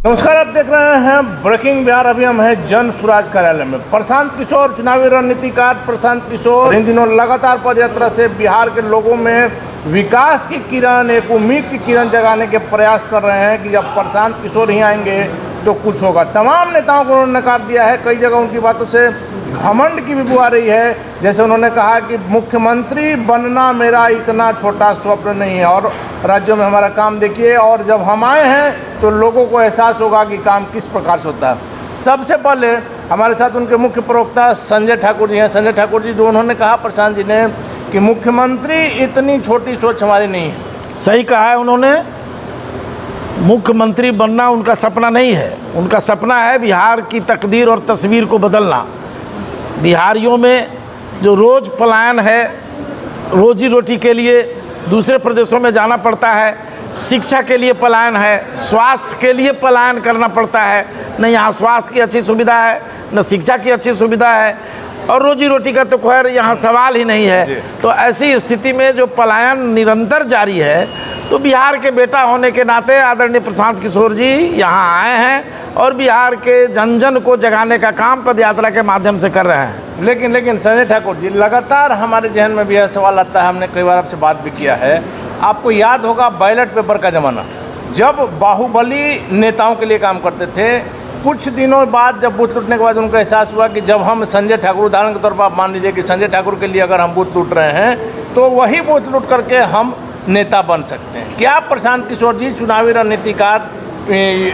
नमस्कार, आप देख रहे हैं ब्रेकिंग बिहार। अभी हम हैं जन स्वराज कार्यालय में। प्रशांत किशोर, चुनावी रणनीतिकार प्रशांत किशोर इन दिनों लगातार पदयात्रा से बिहार के लोगों में विकास की किरण, एक उम्मीद की किरण जगाने के प्रयास कर रहे हैं कि जब प्रशांत किशोर ही आएंगे तो कुछ होगा। तमाम नेताओं को उन्होंने नकार दिया है। कई जगह उनकी बातों से घमंड की भी बू आ रही है। जैसे उन्होंने कहा कि मुख्यमंत्री बनना मेरा इतना छोटा स्वप्न नहीं है और राज्यों में हमारा काम देखिए, और जब हम आए हैं तो लोगों को एहसास होगा कि काम किस प्रकार से होता है। सबसे पहले हमारे साथ उनके मुख्य प्रवक्ता संजय ठाकुर जी हैं। संजय ठाकुर जी, जो उन्होंने कहा प्रशांत जी ने कि मुख्यमंत्री इतनी छोटी सोच हमारी नहीं है। सही कहा है उन्होंने। मुख्यमंत्री बनना उनका सपना नहीं है। उनका सपना है बिहार की तकदीर और तस्वीर को बदलना। बिहारियों में जो रोज़ पलायन है, रोजी रोटी के लिए दूसरे प्रदेशों में जाना पड़ता है, शिक्षा के लिए पलायन है, स्वास्थ्य के लिए पलायन करना पड़ता है। न यहाँ स्वास्थ्य की अच्छी सुविधा है, न शिक्षा की अच्छी सुविधा है, और रोजी रोटी का तो खैर यहाँ सवाल ही नहीं है। तो ऐसी स्थिति में जो पलायन निरंतर जारी है, तो बिहार के बेटा होने के नाते आदरणीय प्रशांत किशोर जी यहाँ आए हैं और बिहार के जन जन को जगाने का काम पदयात्रा के माध्यम से कर रहे हैं। लेकिन संजय ठाकुर जी, लगातार हमारे जहन में भी यह सवाल आता है, हमने कई बार आपसे बात भी किया है। आपको याद होगा बैलेट पेपर का ज़माना, जब बाहुबली नेताओं के लिए काम करते थे। कुछ दिनों बाद जब बूथ लूटने के बाद उनको एहसास हुआ कि जब हम संजय ठाकुर, उदाहरण के तौर पर आप मान लीजिए कि संजय ठाकुर के लिए अगर हम बूथ लूट रहे हैं तो वही बूथ लूट करके हम नेता बन सकते हैं। क्या प्रशांत किशोर जी, चुनावी रणनीतिकार,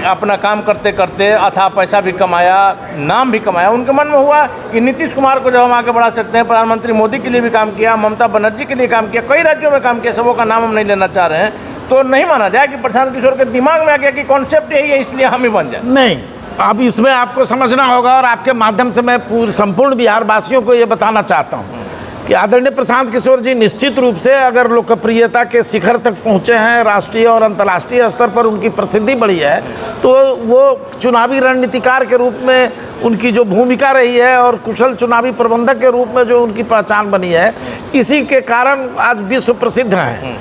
अपना काम करते करते अथाह पैसा भी कमाया, नाम भी कमाया, उनके मन में हुआ कि नीतीश कुमार को जब हम आगे बढ़ा सकते हैं, प्रधानमंत्री मोदी के लिए भी काम किया, ममता बनर्जी के लिए काम किया, कई राज्यों में काम किया, सबों का नाम हम नहीं लेना चाह रहे हैं, तो नहीं माना जाए कि प्रशांत किशोर के दिमाग में आ गया कि कॉन्सेप्ट यही है इसलिए हम ही बन जाए? नहीं, अब इसमें आपको समझना होगा और आपके माध्यम से मैं पूरे संपूर्ण बिहार वासियों को ये बताना चाहता हूँ कि आदरणीय प्रशांत किशोर जी निश्चित रूप से अगर लोकप्रियता के शिखर तक पहुँचे हैं, राष्ट्रीय और अंतर्राष्ट्रीय स्तर पर उनकी प्रसिद्धि बढ़ी है, तो वो चुनावी रणनीतिकार के रूप में उनकी जो भूमिका रही है और कुशल चुनावी प्रबंधक के रूप में जो उनकी पहचान बनी है, इसी के कारण आज विश्व प्रसिद्ध हैं।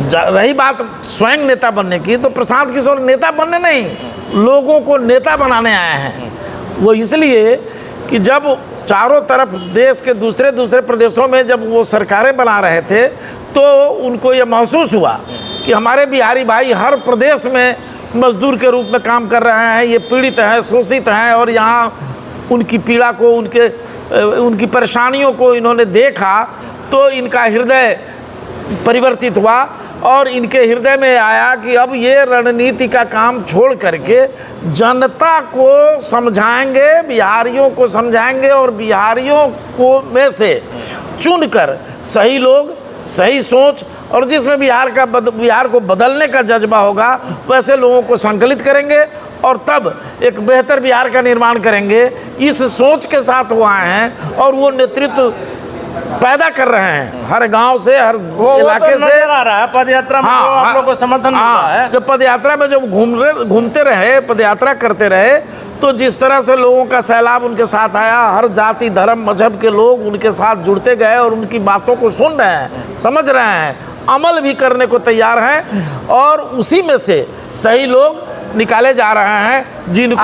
रही बात स्वयं नेता बनने की, तो प्रशांत किशोर नेता बनने नहीं, लोगों को नेता बनाने आए हैं। वो इसलिए कि जब चारों तरफ देश के दूसरे प्रदेशों में जब वो सरकारें बना रहे थे, तो उनको ये महसूस हुआ कि हमारे बिहारी भाई हर प्रदेश में मजदूर के रूप में काम कर रहे हैं, ये पीड़ित हैं, शोषित हैं, और यहाँ उनकी पीड़ा को, उनकी परेशानियों को इन्होंने देखा तो इनका हृदय परिवर्तित हुआ और इनके हृदय में आया कि अब ये रणनीति का काम छोड़ करके जनता को समझाएंगे, बिहारियों को समझाएंगे, और बिहारियों को में से चुनकर सही लोग, सही सोच, और जिसमें बिहार को बदलने का जज्बा होगा, वैसे लोगों को संकलित करेंगे और तब एक बेहतर बिहार का निर्माण करेंगे। इस सोच के साथ वो आए हैं और वो नेतृत्व पैदा कर रहे हैं हर गांव से, हर इलाके से। आ रहा है पदयात्रा में, आप लोगों को समर्थन मिल रहा है। जब पदयात्रा में जब घूमते रहे, पदयात्रा करते रहे, तो जिस तरह से लोगों का सैलाब उनके साथ आया, हर जाति धर्म मजहब के लोग उनके साथ जुड़ते गए और उनकी बातों को सुन रहे हैं, समझ रहे हैं, अमल भी करने को तैयार हैं, और उसी में से सही लोग निकाले जा रहे हैं जिनको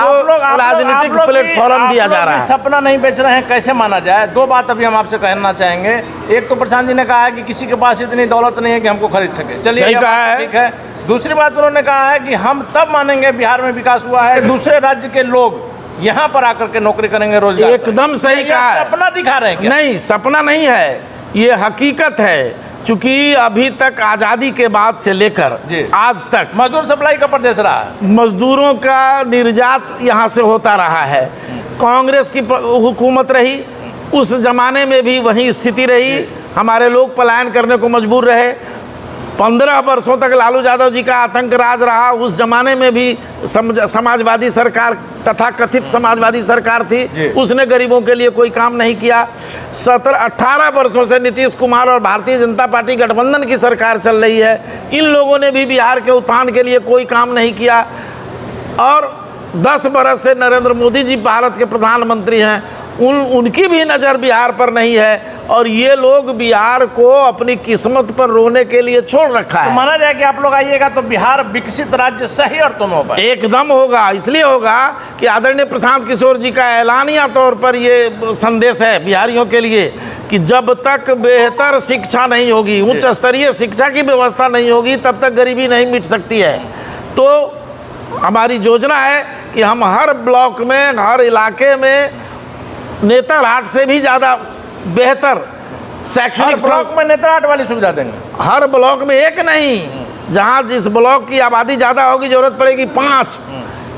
राजनीतिक प्लेटफॉर्म दिया जा रहा है। सपना नहीं बेच रहे हैं, कैसे माना जाए? दो बात अभी हम आपसे कहना चाहेंगे। एक तो प्रशांत जी ने कहा है कि किसी के पास इतनी दौलत नहीं है कि हमको खरीद सके, चलिए सही कहा है, ठीक है। दूसरी बात उन्होंने कहा है कि हम तब मानेंगे बिहार में विकास हुआ है दूसरे राज्य के लोग यहाँ पर आकर के नौकरी करेंगे, रोजगार। एकदम सही कहा है। सपना दिखा रहे हैं क्या? नहीं, सपना नहीं है, ये हकीकत है। चूंकि अभी तक आज़ादी के बाद से लेकर आज तक मजदूर सप्लाई का प्रदेश रहा है, मजदूरों का निर्यात यहाँ से होता रहा है। कांग्रेस की हुकूमत रही, उस जमाने में भी वही स्थिति रही, हमारे लोग पलायन करने को मजबूर रहे। 15 वर्षों तक लालू यादव जी का आतंक राज रहा। उस जमाने में भी समाजवादी सरकार, तथा कथित समाजवादी सरकार थी, उसने गरीबों के लिए कोई काम नहीं किया। 17-18 वर्षों से नीतीश कुमार और भारतीय जनता पार्टी गठबंधन की सरकार चल रही है। इन लोगों ने भी बिहार के उत्थान के लिए कोई काम नहीं किया। और 10 बरस से नरेंद्र मोदी जी भारत के प्रधानमंत्री हैं उनकी भी नज़र बिहार पर नहीं है और ये लोग बिहार को अपनी किस्मत पर रोने के लिए छोड़ रखा तो है। माना जाए कि आप लोग आइएगा तो बिहार विकसित राज्य सही अर्थों में होगा। एकदम होगा, इसलिए होगा कि आदरणीय प्रशांत किशोर जी का ऐलानिया तौर पर ये संदेश है बिहारियों के लिए कि जब तक बेहतर शिक्षा नहीं होगी, उच्च स्तरीय शिक्षा की व्यवस्था नहीं होगी, तब तक गरीबी नहीं मिट सकती है। तो हमारी योजना है कि हम हर ब्लॉक में, हर इलाके में नेतरहाट से भी ज़्यादा बेहतर शैक्षणिक ब्लॉक में नेतरहाट वाली सुविधा देंगे। हर ब्लॉक में एक नहीं, जहाँ जिस ब्लॉक की आबादी ज़्यादा होगी जरूरत पड़ेगी 5,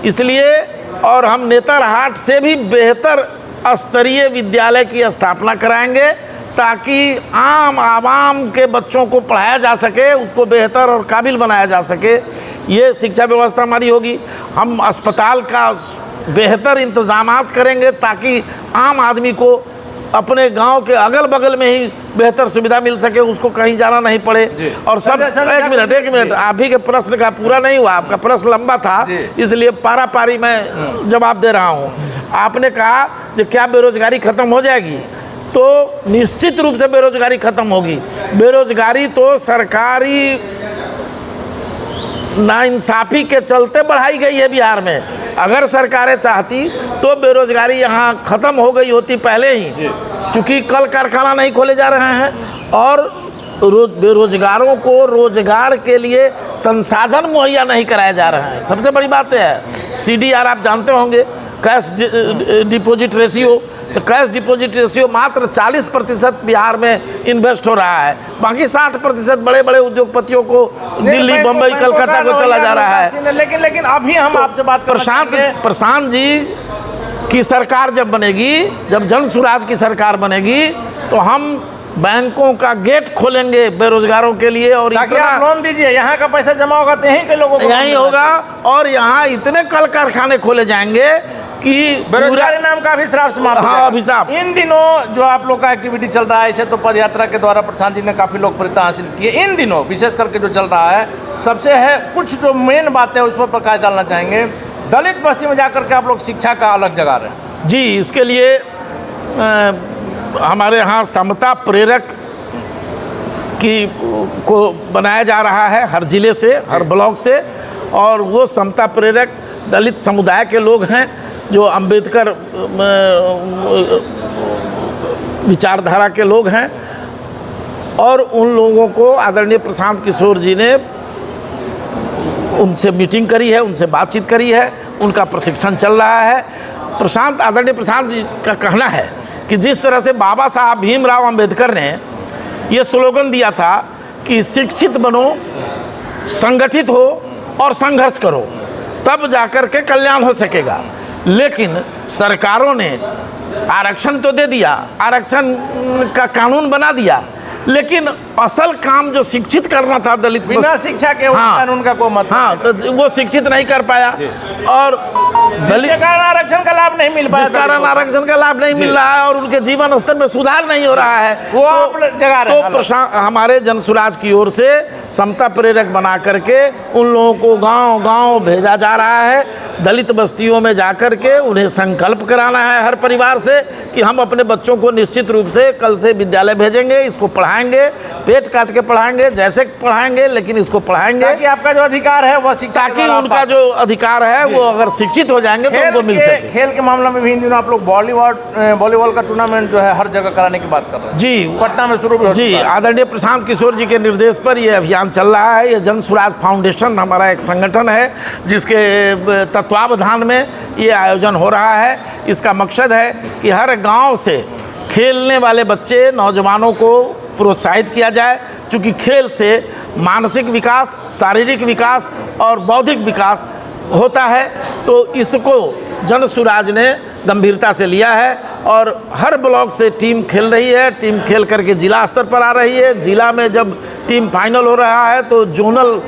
इसलिए और हम नेतरहाट से भी बेहतर स्तरीय विद्यालय की स्थापना कराएंगे ताकि आम आवाम के बच्चों को पढ़ाया जा सके, उसको बेहतर और काबिल बनाया जा सके। ये शिक्षा व्यवस्था हमारी होगी। हम अस्पताल का बेहतर इंतजामात करेंगे ताकि आम आदमी को अपने गांव के अगल बगल में ही बेहतर सुविधा मिल सके, उसको कहीं जाना नहीं पड़े। और सब एक मिनट आप भी के प्रश्न का पूरा नहीं हुआ, आपका प्रश्न लंबा था इसलिए पारा पारी मैं जवाब दे रहा हूँ। आपने कहा कि क्या बेरोजगारी खत्म हो जाएगी, तो निश्चित रूप से बेरोजगारी खत्म होगी। बेरोजगारी तो सरकारी नाइंसाफ़ी के चलते बढ़ाई गई है बिहार में। अगर सरकारें चाहती तो बेरोजगारी यहाँ ख़त्म हो गई होती पहले ही, चूँकि कल कारखाना नहीं खोले जा रहे हैं और बेरोजगारों को रोजगार के लिए संसाधन मुहैया नहीं कराया जा रहा है। सबसे बड़ी बात है CDR आप जानते होंगे, कैश डिपॉजिट रेशियो। तो कैश डिपॉजिट रेशियो मात्र 40% बिहार में इन्वेस्ट हो रहा है, बाकी 60% बड़े बड़े उद्योगपतियों को दिल्ली, बम्बई, कलकत्ता को चला जा रहा है। लेकिन अभी हम आपसे बात प्रशांत जी की सरकार जब बनेगी, जब जन सुराज की सरकार बनेगी, तो हम बैंकों का गेट खोलेंगे बेरोजगारों के लिए और ताकि आप लोन दीजिए, यहाँ का पैसा जमा होगा तो यहीं के लोगों को यहीं होगा और यहाँ इतने कल कारखाने खोले जाएंगे कि बेरोजगारी नाम का अभिशाप समाप्त। हाँ, अभिशाप। इन दिनों जो आप लोग का एक्टिविटी चल रहा है, इसे तो पद यात्रा के द्वारा प्रशांत जी ने काफ़ी लोकप्रियता हासिल की है। इन दिनों विशेष करके जो चल रहा है, सबसे है कुछ जो मेन बातें उस पर प्रकाश डालना चाहेंगे। दलित बस्ती में जाकर के आप लोग शिक्षा का अलग जगा रहे हैं। जी, इसके लिए हमारे यहाँ समता प्रेरक को बनाया जा रहा है हर ज़िले से, हर ब्लॉक से, और वो समता प्रेरक दलित समुदाय के लोग हैं जो अंबेडकर विचारधारा के लोग हैं और उन लोगों को आदरणीय प्रशांत किशोर जी ने उनसे मीटिंग करी है, उनसे बातचीत करी है, उनका प्रशिक्षण चल रहा है। आदरणीय प्रशांत जी का कहना है कि जिस तरह से बाबा साहब भीमराव अंबेडकर ने ये स्लोगन दिया था कि शिक्षित बनो, संगठित हो और संघर्ष करो, तब जाकर के कल्याण हो सकेगा। लेकिन सरकारों ने आरक्षण तो दे दिया, आरक्षण का कानून बना दिया, लेकिन असल काम जो शिक्षित करना था दलित, बिना शिक्षा के उस कानून का कोई मतलब हाँ, तो वो शिक्षित नहीं कर पाया और जिसके कारण आरक्षण का लाभ नहीं मिल पाया, जिस कारण आरक्षण का लाभ नहीं मिल रहा है और उनके जीवन स्तर में सुधार नहीं हो रहा है, वो आप जगा रहे हैं। तो हमारे जनसुराज की ओर से समता प्रेरक बना करके उन लोगों को गांव-गांव भेजा जा रहा है। दलित बस्तियों में जाकर के उन्हें संकल्प कराना है हर परिवार से कि हम अपने बच्चों को निश्चित रूप से कल से विद्यालय भेजेंगे, इसको पढ़ाएंगे, पेट काट के पढ़ाएंगे, जैसे पढ़ाएंगे लेकिन इसको पढ़ाएंगे ताकि आपका जो अधिकार है वह शिक्षा, ताकि उनका जो अधिकार है वो अगर शिक्षित हो जाएंगे तो उनको मिल सके। खेल के मामले में भी इन दिनों आप लोग वॉलीबॉल का टूर्नामेंट जो है हर जगह कराने की बात कर रहे हैं। जी, पटना में शुरू भी हो जी, आदरणीय प्रशांत किशोर जी के निर्देश पर ये अभियान चल रहा है। ये जन सुराज फाउंडेशन हमारा एक संगठन है जिसके तत्वावधान में ये आयोजन हो रहा है। इसका मकसद है कि हर गांव से खेलने वाले बच्चे, नौजवानों को प्रोत्साहित किया जाए, क्योंकि खेल से मानसिक विकास, शारीरिक विकास और बौद्धिक विकास होता है। तो इसको जन सुराज ने गंभीरता से लिया है और हर ब्लॉक से टीम खेल रही है। टीम खेल करके जिला स्तर पर आ रही है। जिला में जब टीम फाइनल हो रहा है तो जोनल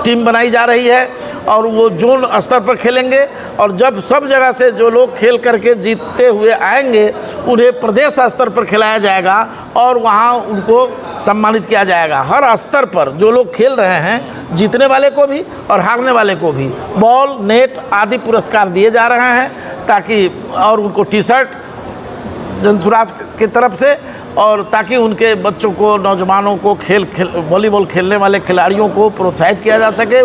टीम बनाई जा रही है और वो जोन स्तर पर खेलेंगे। और जब सब जगह से जो लोग खेल करके जीतते हुए आएंगे उन्हें प्रदेश स्तर पर खिलाया जाएगा और वहाँ उनको सम्मानित किया जाएगा। हर स्तर पर जो लोग खेल रहे हैं, जीतने वाले को भी और हारने वाले को भी बॉल, नेट आदि पुरस्कार दिए जा रहे हैं ताकि, और उनको टी शर्ट जनसुराज की तरफ से, और ताकि उनके बच्चों को, नौजवानों को वॉलीबॉल खेलने वाले खिलाड़ियों को प्रोत्साहित किया जा सके,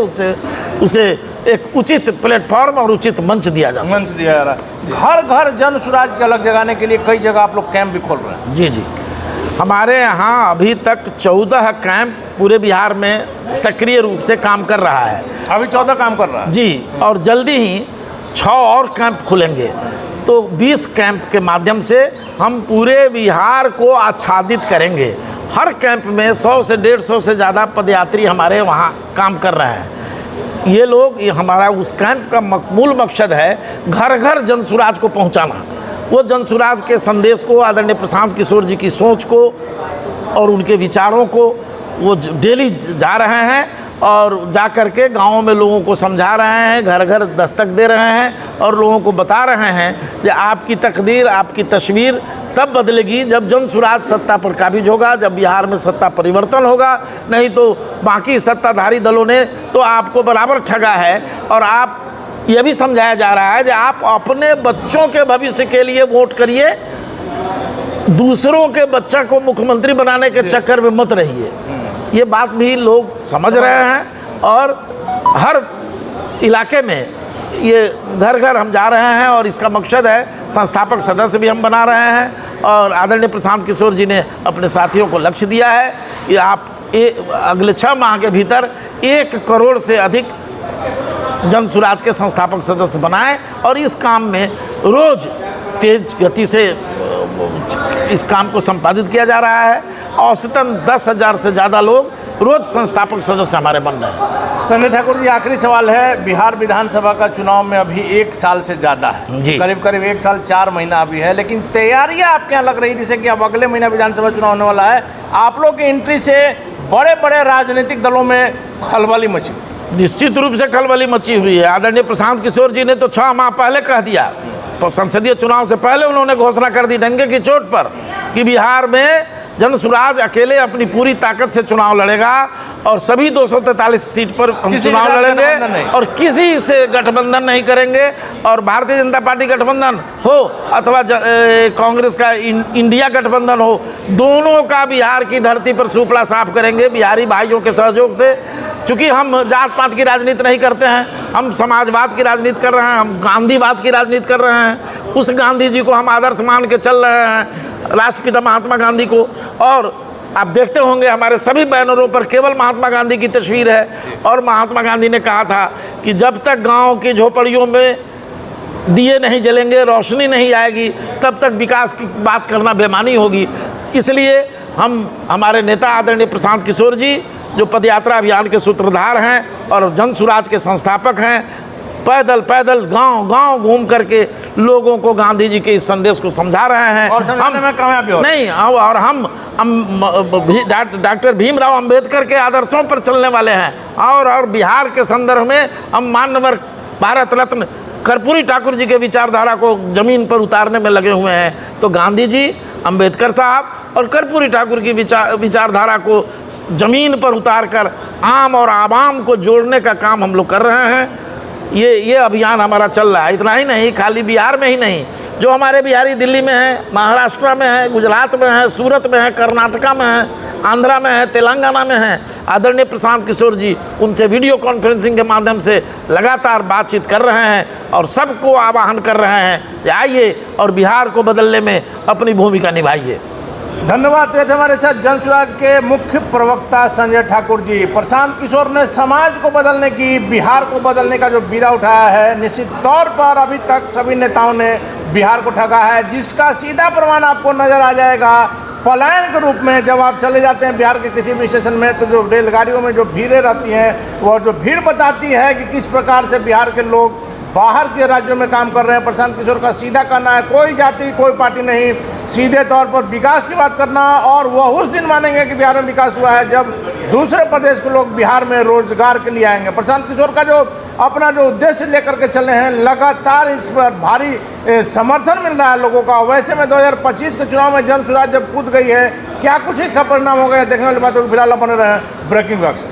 उसे एक उचित प्लेटफॉर्म और उचित मंच दिया जा सके। मंच दिया जा रहा है। घर घर जन सुराज की अलग जगाने के लिए कई जगह आप लोग कैंप भी खोल रहे हैं। जी जी, हमारे यहाँ अभी तक 14 कैंप पूरे बिहार में सक्रिय रूप से काम कर रहा है। अभी 14 काम कर रहा है जी, और जल्दी ही 6 और कैंप खुलेंगे। तो 20 कैंप के माध्यम से हम पूरे बिहार को आच्छादित करेंगे। हर कैंप में 100 से 150 से ज़्यादा पदयात्री हमारे वहाँ काम कर रहे हैं। ये हमारा उस कैंप का मूल मकसद है घर घर जनसुराज को पहुँचाना। वो जनसुराज के संदेश को, आदरणीय प्रशांत किशोर जी की सोच को और उनके विचारों को वो डेली जा रहे हैं और जा कर के गाँवों में लोगों को समझा रहे हैं, घर घर दस्तक दे रहे हैं और लोगों को बता रहे हैं कि आपकी तकदीर, आपकी तस्वीर तब बदलेगी जब जनसुराज सत्ता पर काबिज होगा, जब बिहार में सत्ता परिवर्तन होगा। नहीं तो बाकी सत्ताधारी दलों ने तो आपको बराबर ठगा है। और आप ये भी समझाया जा रहा है कि आप अपने बच्चों के भविष्य के लिए वोट करिए, दूसरों के बच्चा को मुख्यमंत्री बनाने के चक्कर में मत रहिए। ये बात भी लोग समझ रहे हैं और हर इलाके में ये घर घर हम जा रहे हैं और इसका मकसद है, संस्थापक सदस्य भी हम बना रहे हैं और आदरणीय प्रशांत किशोर जी ने अपने साथियों को लक्ष्य दिया है कि आप अगले 6 माह के भीतर 1 करोड़ से अधिक जनसुराज के संस्थापक सदस्य बनाएं और इस काम में रोज़ तेज गति से इस काम को संपादित किया जा रहा है। औसतन 10,000 से ज़्यादा लोग रोज संस्थापक सदस्य हमारे बन रहे हैं। संजय ठाकुर जी, आखिरी सवाल है। बिहार विधानसभा का चुनाव में अभी 1 साल से ज़्यादा है जी, करीब 1 साल 4 महीना अभी है, लेकिन तैयारियां आपके यहाँ लग रही जैसे कि अब अगले महीना विधानसभा चुनाव होने वाला है। आप लोग की एंट्री से बड़े बड़े राजनीतिक दलों में खलबली मची। निश्चित रूप से खलबली मची हुई है। आदरणीय प्रशांत किशोर जी ने तो 6 माह पहले कह दिया, संसदीय चुनाव से पहले उन्होंने घोषणा कर दी डंके की चोट पर कि बिहार में जनसुराज अकेले अपनी पूरी ताकत से चुनाव लड़ेगा और सभी 243 सीट पर हम चुनाव लड़ेंगे और किसी से गठबंधन नहीं करेंगे। और भारतीय जनता पार्टी गठबंधन हो अथवा कांग्रेस का इंडिया गठबंधन हो, दोनों का बिहार की धरती पर सुपड़ा साफ करेंगे बिहारी भाइयों के सहयोग से। चूँकि हम जात पात की राजनीति नहीं करते हैं, हम समाजवाद की राजनीति कर रहे हैं, हम गांधीवाद की राजनीति कर रहे हैं। उस गांधी जी को हम आदर्श मान के चल रहे हैं, राष्ट्रपिता महात्मा गांधी को। और आप देखते होंगे हमारे सभी बैनरों पर केवल महात्मा गांधी की तस्वीर है। और महात्मा गांधी ने कहा था कि जब तक गांव की झोपड़ियों में दिए नहीं जलेंगे, रोशनी नहीं आएगी, तब तक विकास की बात करना बेमानी होगी। इसलिए हमारे नेता आदरणीय प्रशांत किशोर जी, जो पदयात्रा अभियान के सूत्रधार हैं और जनसुराज के संस्थापक हैं, पैदल पैदल गांव गांव घूम करके लोगों को गांधी जी के इस संदेश को समझा रहे हैं और समझाने में कामयाब हो नहीं। और हम डॉक्टर भीमराव अंबेडकर के आदर्शों पर चलने वाले हैं और बिहार के संदर्भ में हम माननीय भारत रत्न कर्पूरी ठाकुर जी के विचारधारा को जमीन पर उतारने में लगे हुए हैं। तो गांधी जी, अंबेडकर साहब और कर्पूरी ठाकुर की विचारधारा को जमीन पर उतारकर आम और आवाम को जोड़ने का काम हम लोग कर रहे हैं। ये अभियान हमारा चल रहा है। इतना ही नहीं, खाली बिहार में ही नहीं, जो हमारे बिहारी दिल्ली में है, महाराष्ट्र में है, गुजरात में है, सूरत में है, कर्नाटका में है, आंध्रा में है, तेलंगाना में है, आदरणीय प्रशांत किशोर जी उनसे वीडियो कॉन्फ्रेंसिंग के माध्यम से लगातार बातचीत कर रहे हैं और सबको आह्वान कर रहे हैं कि आइए और बिहार को बदलने में अपनी भूमिका निभाइए। धन्यवाद। तो ये थे हमारे साथ जनसुराज के मुख्य प्रवक्ता संजय ठाकुर जी। प्रशांत किशोर ने समाज को बदलने की, बिहार को बदलने का जो बीड़ा उठाया है, निश्चित तौर पर अभी तक सभी नेताओं ने बिहार को ठगा है, जिसका सीधा प्रमाण आपको नजर आ जाएगा पलायन के रूप में। जब आप चले जाते हैं बिहार के किसी भी स्टेशन में, तो जो रेलगाड़ियों में जो भीड़ें रहती हैं, वो जो भीड़ बताती है कि किस प्रकार से बिहार के लोग बाहर के राज्यों में काम कर रहे हैं। प्रशांत किशोर का सीधा कहना है, कोई जाति कोई पार्टी नहीं, सीधे तौर पर विकास की बात करना। और वह उस दिन मानेंगे कि बिहार में विकास हुआ है जब दूसरे प्रदेश के लोग बिहार में रोजगार के लिए आएंगे। प्रशांत किशोर का जो अपना जो उद्देश्य लेकर के चले हैं, लगातार इस पर भारी समर्थन मिल रहा है लोगों का। वैसे में 2025 के चुनाव में जनसुराज जब कूद गई है, क्या कुछ इसका परिणाम होगा देखने वाली बातों को फिलहाल बने रहे हैं ब्रेकिंग वक्त।